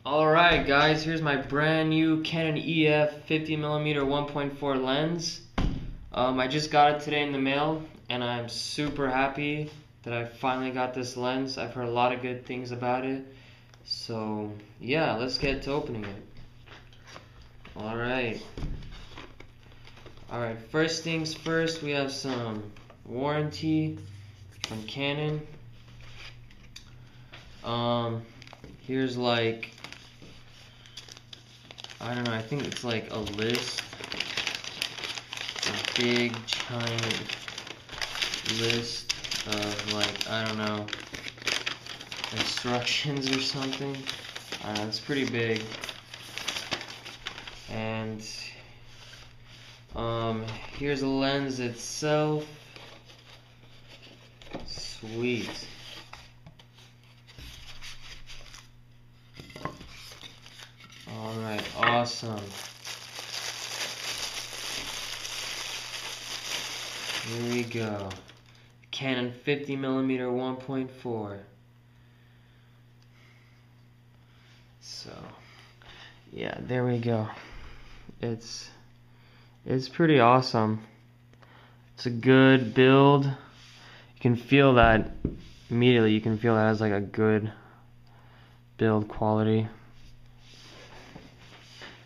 Alright guys, here's my brand new Canon EF 50mm 1.4 lens. I just got it today in the mail and I'm super happy that I finally got this lens. I've heard a lot of good things about it. So yeah, let's get to opening it. Alright, first things first, we have some warranty from Canon. Here's like, I don't know, I think it's like a list, a big giant list of like, I don't know, instructions or something. I don't know, it's pretty big. And here's the lens itself. Sweet. Alright, awesome. Here we go. Canon 50mm 1.4. So, yeah, there we go. It's pretty awesome. It's a good build. You can feel that immediately. You can feel that as like a good build quality.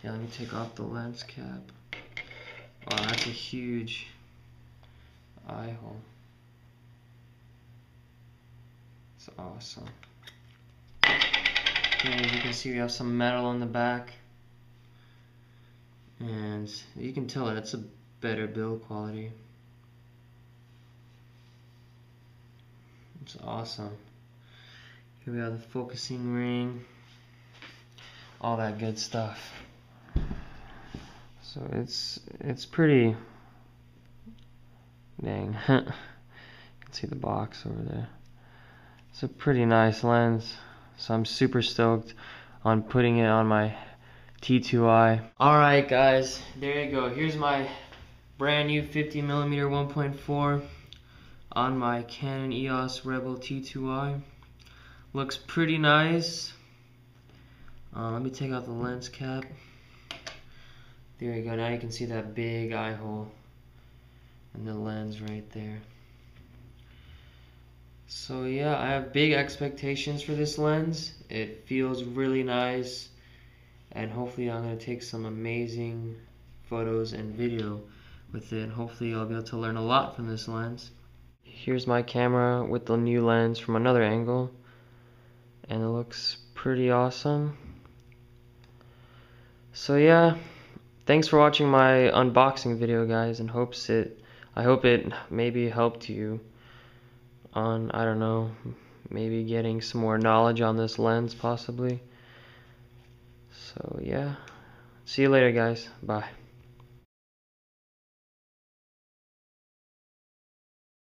Yeah, let me take off the lens cap. Oh, that's a huge eye hole. It's awesome. Okay, as you can see, we have some metal on the back. And you can tell that's a better build quality. It's awesome. Here we have the focusing ring. All that good stuff. So it's pretty dang. You can see the box over there. It's a pretty nice lens. So I'm super stoked on putting it on my T2i. Alright guys, there you go. Here's my brand new 50mm 1.4 on my Canon EOS Rebel T2i. Looks pretty nice. Let me take out the lens cap. There you go. Now you can see that big eye hole and the lens right there. So yeah, I have big expectations for this lens. It feels really nice, and hopefully I'm going to take some amazing photos and video with it. Hopefully I'll be able to learn a lot from this lens. Here's my camera with the new lens from another angle, and it looks pretty awesome. So yeah, thanks for watching my unboxing video, guys, and I hope it maybe helped you on, I don't know, maybe getting some more knowledge on this lens possibly. So yeah, see you later guys, bye.